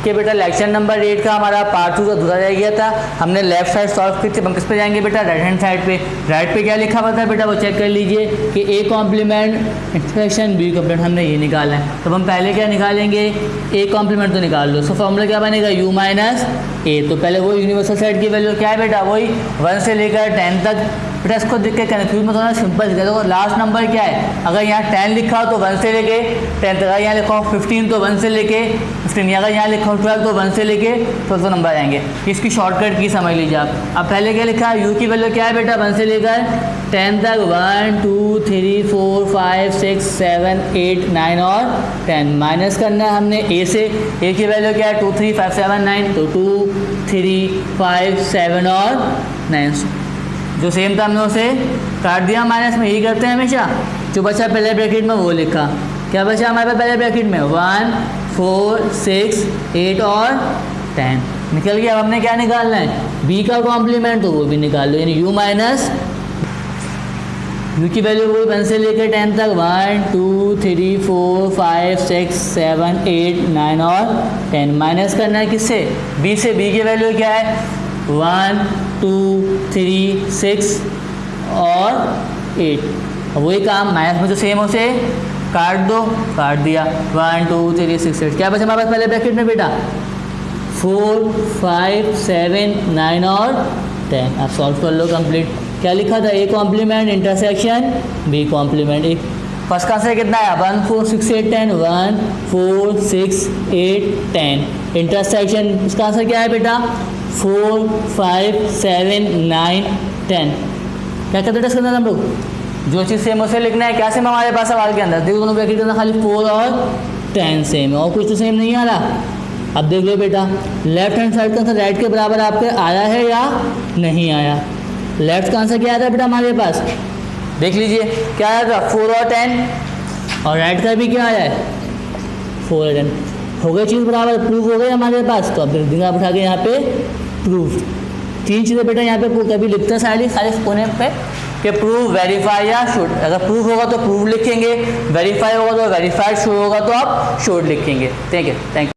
कि बेटा lecture number 8 का हमारा पार्ट 2 अधूरा रह गया था। हमने लेफ्ट साइड सॉल्व की थी। हम किस पे जाएंगे बेटा? राइट हैंड साइड पे। राइट पे क्या लिखा हुआ था बेटा, वो चेक कर लीजिए कि A complement intersection B complement हमने ये निकाला है। तो हम पहले क्या निकालेंगे? ए कॉम्प्लीमेंट तो निकाल लो। सो फॉर्मूला क्या बनेगा? यू माइनस ए। तो पहले वो यूनिवर्सल सेट की वैल्यू क्या है बेटा? वही 1 से लेकर 10 तक। बेटा इसको देख के कन्फ्यूज मत होना, सिंपल दिखा दो। लास्ट नंबर क्या है? अगर यहाँ 10 लिखा हो तो 1 से लेके 10 तक, अगर यहाँ लिखा हो 15 तो 1 से लेके 15, अगर यहाँ लिखा हो 12 तो 1 से लेके 12 नंबर आएंगे। इसकी शॉर्टकट की समझ लीजिए आप। अब पहले क्या लिखा है? यू की वैल्यू क्या है बेटा? 1 से लेकर 10 तक 1 2 3 4 5 6 7 8 9 और 10 माइनस करना है हमने ए से। ए की वैल्यू क्या है? 2 3 5 7 9, तो 2 3 5 7 और 9। जो सेम था हमने उसे काट दिया माइनस में। यही करते हैं हमेशा। जो बचा पहले ब्रैकेट में वो लिखा। क्या बचा हमारे पास पहले ब्रैकेट में? 1 4 6 8 और 10 निकल गया। अब हमने क्या निकालना है? बी का कॉम्प्लीमेंट, तो वो भी निकाल लो। यानी यू माइनस यू की वैल्यू वही 1 से लेकर 10 तक 1 2 3 4 5 6 7 8 9 और 10 माइनस करना है किससे? बी से। बी की वैल्यू क्या है? 1 2 3 6 और 8। अब वही काम माइनस में जो सेम हो उसे काट दो। काट दिया। 1 2 3 6 8। क्या बचा हमारे पास पहले ब्रैकेट में बेटा? 4 5 7 9 और 10। अब सॉल्व कर लो कंप्लीट। क्या लिखा था? A complement intersection B complement. एक फर्स्ट का आंसर कितना है? 1 4 6 8 10 1 4 6 8 10। इंटरसेक्शन इसका आंसर क्या है बेटा? 4 5 7 9 10। क्या करते हैं इसके अंदर हम लोग? जो चीज़ सेम उसे लिखना है। क्या सेम हमारे पास सवाल के अंदर? देखो दोनों ब्रैकेट के अंदर खाली 4 और 10 सेम है, और कुछ तो सेम नहीं आ रहा। अब देख लो बेटा, लेफ्ट हैंड साइड का आंसर राइट के बराबर आपके आया है या नहीं आया? लेफ्ट का आंसर क्या आया था बेटा हमारे पास? देख लीजिए क्या आया था? 4 और 10। और राइट का भी क्या आया है? 4 और 10। हो गई चीज़ बराबर, प्रूफ हो गई हमारे पास। तो अब दिखा उठा के यहाँ पे प्रूफ। 3 चीज़ें बेटा यहाँ पे कभी लिखते हैं साइड खाली कोने पे कि प्रूफ, वेरीफाई या शुड। अगर प्रूफ होगा तो प्रूफ लिखेंगे, वेरीफाई होगा तो वेरीफाइड, शुड होगा तो आप शुड लिखेंगे। ठीक है, थैंक यू।